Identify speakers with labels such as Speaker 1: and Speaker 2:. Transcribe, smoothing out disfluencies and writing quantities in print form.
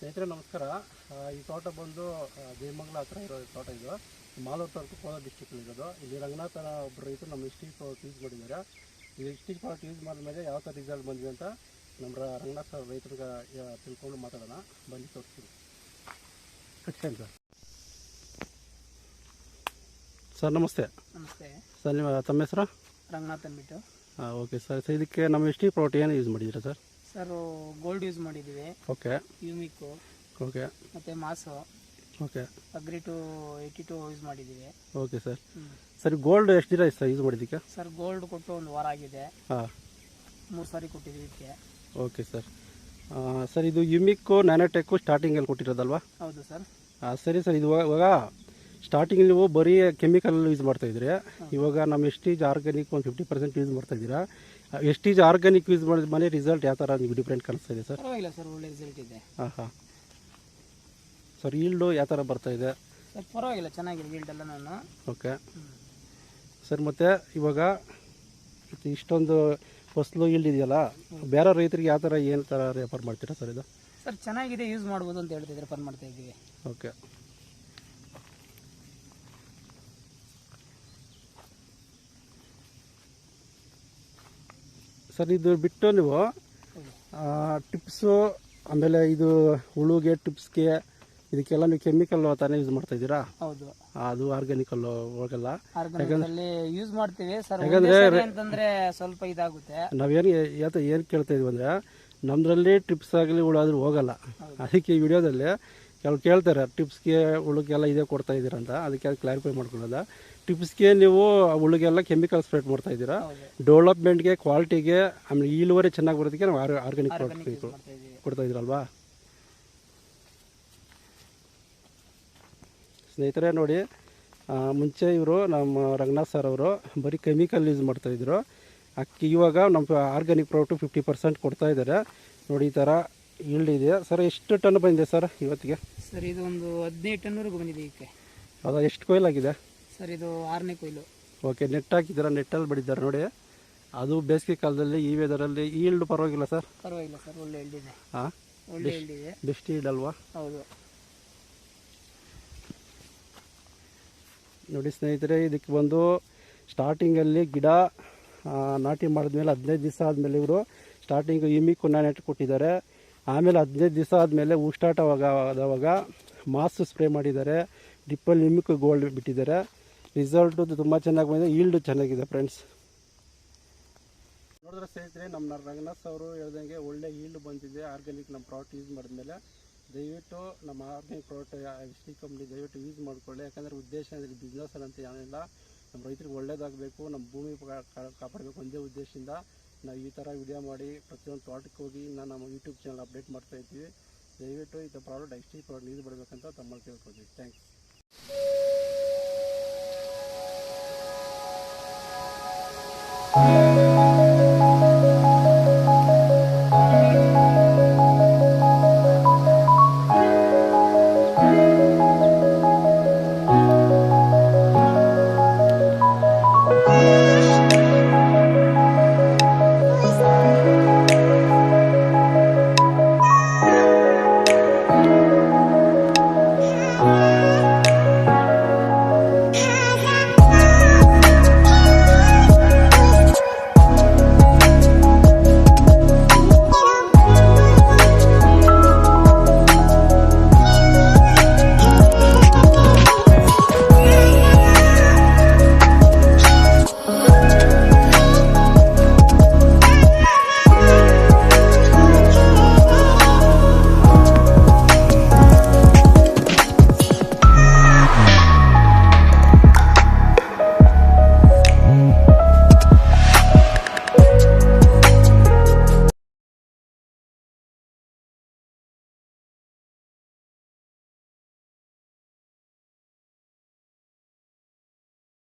Speaker 1: ಸ್ನೇಹಿತರೆ ನಮಸ್ಕಾರ. ಈ ತೋಟ ಬಂದು ದೇವಮಂಗಲ ಹತ್ರ ಇರೋ ತೋಟ. ಇದು ಮಾಲೂರು ತಾಲೂಕು ಕೋಲಾರ ಡಿಸ್ಟಿಕ್ನಲ್ಲಿರೋದು. ಇಲ್ಲಿ ರಂಗನಾಥನ ಒಬ್ಬರು ರೈತರು ನಮ್ಮ ಇಸ್ಟಿಕ್ ಪ್ರಾಡಕ್ಟ್ ಯೂಸ್ ಮಾಡಿದ್ದಾರೆ. ಇದು ಇಸ್ಟಿಕ್ ಪ್ರಾಡಕ್ಟ್ ಯೂಸ್ ಮಾಡಿದ್ಮೇಲೆ ಯಾವ ಥರ ರಿಸಲ್ಟ್ ಬಂದಿದೆ ಅಂತ ನಮ್ಮ ರಂಗನಾಥ ರೈತರಿಗೆ ತಿಳ್ಕೊಂಡು ಮಾತಾಡೋಣ. ಬನ್ನಿ ತೋರಿಸ್ತೀನಿ. ಸರ್ ನಮಸ್ತೆ.
Speaker 2: ನಮಸ್ತೆ
Speaker 1: ಸರ್, ನಿಮ್ಮ ತಮ್ಮ ಹೆಸರು?
Speaker 2: ರಂಗನಾಥ್ ಅಂದ್ಬಿಟ್ಟು.
Speaker 1: Okay sir. ಇದಕ್ಕೆ ನಮ್ಮ ಇಸ್ಟಿಕ್ ಪ್ರಾಡಕ್ಟ್ ಏನು ಯೂಸ್ ಮಾಡಿದ್ದೀರಾ ಸರ್?
Speaker 2: ಸರ್ ಗೋಲ್ಡ್ ಯೂಸ್ ಮಾಡಿದ್ದೀವಿ.
Speaker 1: ಓಕೆ.
Speaker 2: ಯೂಮಿಕ್ಕು.
Speaker 1: ಓಕೆ.
Speaker 2: ಮತ್ತು ಮಾಸು.
Speaker 1: ಓಕೆ.
Speaker 2: ಅಗ್ರಿ-2 82 ಯೂಸ್ ಮಾಡಿದ್ದೀವಿ.
Speaker 1: Okay sir. ಸರ್ ಗೋಲ್ಡ್ ಎಷ್ಟು ದಿನ ಸರ್ ಯೂಸ್ ಮಾಡಿದ್ದಕ್ಕೆ?
Speaker 2: ಸರ್ ಗೋಲ್ಡ್ ಕೊಟ್ಟು 1 ವಾರ ಆಗಿದೆ.
Speaker 1: ಹಾಂ,
Speaker 2: 3 ಸಾರಿ ಕೊಟ್ಟಿದ್ದೀವಿ ಇದಕ್ಕೆ.
Speaker 1: Okay sir. ಸರ್ ಇದು ಯುಮಿಕ್ಕು ನ್ಯಾನೋಟೆಕ್ಕು ಸ್ಟಾರ್ಟಿಂಗಲ್ಲಿ ಕೊಟ್ಟಿರೋದಲ್ವಾ?
Speaker 2: ಹೌದು ಸರ್.
Speaker 1: ಸರಿ ಸರ್. ಇದು ಇವಾಗ ಸ್ಟಾರ್ಟಿಂಗ್ ನೀವು ಬರೀ ಕೆಮಿಕಲ್ ಯೂಸ್ ಮಾಡ್ತಾಯಿದ್ರಿ. ಇವಾಗ ನಮ್ಮ ಎಸ್ಟೀಜ್ ಆರ್ಗ್ಯಾನಿಕ್ ಒಂದು 50% ಯೂಸ್ ಮಾಡ್ತಾಯಿದ್ದೀರಾ. ಎಸ್ಟೀಜ್ ಆರ್ಗ್ಯಾನಿಕ್ ಯೂಸ್ ಮಾಡಿದ ಮೇಲೆ ರಿಸಲ್ಟ್ ಯಾವ ಥರ ನಿಮಗೆ ಡಿಫ್ರೆಂಟ್ ಕಾಣಿಸ್ತಾ ಇದೆ ಸರ್?
Speaker 2: ಪರವಾಗಿಲ್ಲ ಸರ್, ಒಳ್ಳೆ ರಿಸಲ್ಟ್ ಇದೆ.
Speaker 1: ಹಾಂ ಹಾಂ ಸರ್. ಈಲ್ಡು ಯಾವ ಥರ ಬರ್ತಾ ಇದೆ
Speaker 2: ಸರ್? ಪರವಾಗಿಲ್ಲ, ಚೆನ್ನಾಗಿದೆ ಈಲ್ಡ್ ಎಲ್ಲ. ನಾನು
Speaker 1: ಓಕೆ ಸರ್. ಮತ್ತು ಇವಾಗ ಇಷ್ಟೊಂದು ಫಸಲು ಈಲ್ಡ್ ಇದೆಯಲ್ಲ, ಬೇರೆ ರೈತರಿಗೆ ಯಾವ ಥರ ಏನು ಥರ ರೆಫರ್ ಮಾಡ್ತೀರಾ ಸರ್ ಇದು?
Speaker 2: ಸರ್ ಚೆನ್ನಾಗಿದೆ, ಯೂಸ್ ಮಾಡ್ಬೋದು ಅಂತ ಹೇಳ್ತಿದ್ರೆ ರೆಫರ್ ಮಾಡ್ತಾ ಇದ್ದೀವಿ.
Speaker 1: ಓಕೆ. ಸರ್ ಇದು ಬಿಟ್ಟು ನೀವು ಟಿಪ್ಸು, ಆಮೇಲೆ ಇದು ಹುಳುಗೆ ಟಿಪ್ಸ್ಗೆ ಇದಕ್ಕೆಲ್ಲ ನೀವು ಕೆಮಿಕಲ್ ತಾನೇ ಯೂಸ್ ಮಾಡ್ತಾ ಇದ್ದೀರಾ?
Speaker 2: ಹೌದು.
Speaker 1: ಅದು ಆರ್ಗ್ಯಾನಿಕಲ್ ಹೋಗಲ್ಲ.
Speaker 2: ಯೂಸ್ ಮಾಡ್ತೀವಿ ಸರ್. ಯಾಕಂದ್ರೆ ಅಂತಂದ್ರೆ ಸ್ವಲ್ಪ ಇದಾಗುತ್ತೆ.
Speaker 1: ನಾವೇನು ಏನು ಕೇಳ್ತಾ ಇದೀವಿ ಅಂದರೆ, ನಮ್ಮದ್ರಲ್ಲಿ ಟಿಪ್ಸ್ ಆಗಲಿ ಹುಳಾದ್ರೂ ಹೋಗಲ್ಲ. ಅದಕ್ಕೆ ಈ ವಿಡಿಯೋದಲ್ಲಿ ಕೆಲವು ಕೇಳ್ತಾರೆ ಟಿಪ್ಸ್ಗೆ ಹುಳುಗೆಲ್ಲ ಇದೇ ಕೊಡ್ತಾ ಇದ್ದೀರಾ ಅಂತ. ಅದಕ್ಕೆ ಅದು ಕ್ಲಾರಿಫೈ ಮಾಡ್ಕೊಳ್ಳೋದ. ಟಿಪ್ಸ್ಗೆ ನೀವು ಹುಳುಗೆಲ್ಲ ಕೆಮಿಕಲ್ ಸ್ಪ್ರೆಡ್ ಮಾಡ್ತಾ ಇದ್ದೀರಾ. ಡೆವಲಪ್ಮೆಂಟ್ಗೆ, ಕ್ವಾಲಿಟಿಗೆ, ಆಮೇಲೆ ಇಳುವರಿ ಚೆನ್ನಾಗಿ ಬರೋದಕ್ಕೆ ನಾವು ಆರ್ಗ್ಯಾನಿಕ್ ಪ್ರಾಡಕ್ಟ್ ಕೊಡ್ತಾ ಇದ್ದೀರಲ್ವಾ ಸ್ನೇಹಿತರೆ? ನೋಡಿ, ಮುಂಚೆ ಇವರು ನಮ್ಮ ರಂಗನಾಥ್ ಸರ್ ಅವರು ಬರೀ ಕೆಮಿಕಲ್ ಯೂಸ್ ಮಾಡ್ತಾಯಿದ್ರು. ಇವಾಗ ನಮ್ಮ ಆರ್ಗ್ಯಾನಿಕ್ ಪ್ರಾಡಕ್ಟು 50% ಕೊಡ್ತಾ ಇದ್ದಾರೆ. ನೋಡಿ, ಈ ಥರ ಈಲ್ಡ್ ಇದೆ ಸರ್. ಎಷ್ಟು ಟನ್ ಬಂದಿದೆ ಸರ್ ಇವತ್ತಿಗೆ?
Speaker 2: ಸರ್ ಇದು ಒಂದು 15 ಟನ್ವರೆಗೂ ಬಂದಿದೆ ಇದಕ್ಕೆ.
Speaker 1: ಹೌದಾ? ಎಷ್ಟು ಕೊಯ್ಲ್ ಆಗಿದೆ
Speaker 2: ಸರ್? ಇದು 6ನೇ ಕೊಯ್ಲು.
Speaker 1: ಓಕೆ. ನೆಟ್ ಹಾಕಿದ್ದೀರಾ? ನೆಟ್ಟಲ್ಲಿ ಬಡಿದ್ದಾರೆ ನೋಡಿ. ಅದು ಬೇಸಿಗೆ ಕಾಲದಲ್ಲಿ ಈ ವೆದರಲ್ಲಿ ಈಲ್ಡ್ ಪರವಾಗಿಲ್ಲ ಸರ್?
Speaker 2: ಪರವಾಗಿಲ್ಲ ಸರ್, ಒಳ್ಳೆ ಈಲ್ಡ್ ಇದೆ.
Speaker 1: ಹಾಂ,
Speaker 2: ಒಳ್ಳೆ ಈಲ್ಡ್ ಇದೆ.
Speaker 1: ಬೆಸ್ಟ್ ಈಲ್ಡ್ ಅಲ್ವಾ?
Speaker 2: ಹೌದು.
Speaker 1: ನೋಡಿ ಸ್ನೇಹಿತರೆ, ಇದಕ್ಕೆ ಬಂದು ಸ್ಟಾರ್ಟಿಂಗಲ್ಲಿ ಗಿಡ ನಾಟಿ ಮಾಡಿದ್ಮೇಲೆ 15 ದಿವಸ ಆದಮೇಲೆ ಇವರು ಸ್ಟಾರ್ಟಿಂಗು ಯುಮಿಕ್ ನ್ಯಾನೋಟೆಕ್ ಕೊಟ್ಟಿದ್ದಾರೆ. ಆಮೇಲೆ 15 ದಿವಸ ಆದಮೇಲೆ ಹೂ ಸ್ಟಾರ್ಟ್ ಆದಾಗ ಮಾಸ್ ಸ್ಪ್ರೇ ಮಾಡಿದ್ದಾರೆ. ಡಿಪ್ಪಲ್ಲಿ ಯುಮಿಕ್ ಗೋಲ್ಡ್ ಬಿಟ್ಟಿದ್ದಾರೆ. ರಿಸಲ್ಟು ತುಂಬ ಚೆನ್ನಾಗಿ ಬಂದಿದೆ. ಈಲ್ಡು ಚೆನ್ನಾಗಿದೆ ಫ್ರೆಂಡ್ಸ್. ನೋಡಿದ್ರೆ ಸ್ನೇಹಿತರೆ, ನಮ್ಮ ರಂಗನಾಥ್ ಅವರು ಹೇಳ್ದಂಗೆ ಒಳ್ಳೆ ಈಲ್ಡ್ ಬಂದಿದೆ ಆರ್ಗ್ಯಾನಿಕ್ ನಮ್ಮ ಪ್ರಾಡಕ್ಟ್ ಯೂಸ್ ಮಾಡಿದ್ಮೇಲೆ. ದಯವಿಟ್ಟು ನಮ್ಮ ಆರ್ಗ್ಯಾನಿಕ್ ಪ್ರಾಡಕ್ಟ್ ಎಸ್ಟಿ ಕಂಪ್ನಿ ದಯವಿಟ್ಟು ಯೂಸ್ ಮಾಡಿಕೊಳ್ಳಿ. ಯಾಕಂದರೆ ಉದ್ದೇಶ ಅಂದರೆ ಬಿಸ್ನೆಸ್ ಅಂತ ಏನಿಲ್ಲ, ನಮ್ಮ ರೈತರಿಗೆ ಒಳ್ಳೇದಾಗಬೇಕು, ನಮ್ಮ ಭೂಮಿ ಕಾಪಾಡಬೇಕು ಒಂದೇ ಉದ್ದೇಶದಿಂದ ನಾವು ಈ ಥರ ವಿಡಿಯೋ ಮಾಡಿ ಪ್ರತಿಯೊಂದು ತೋಟಕ್ಕೆ ಹೋಗಿ ನಮ್ಮ ಯೂಟ್ಯೂಬ್ ಚಾನಲ್ ಅಪ್ಡೇಟ್ ಮಾಡ್ತಾ ಇದ್ದೀವಿ. ದಯವಿಟ್ಟು ಈ ಪ್ರಾಡಕ್ಟ್ ಎಸ್ಟಿ ಪ್ರಾಡಕ್ಟ್ ಯೂಸ್ ಮಾಡಬೇಕಂತ ತಮ್ಮಲ್ಲಿ ಕೇಳ್ಕೊಳ್ತೀವಿ. ಥ್ಯಾಂಕ್ಸ್.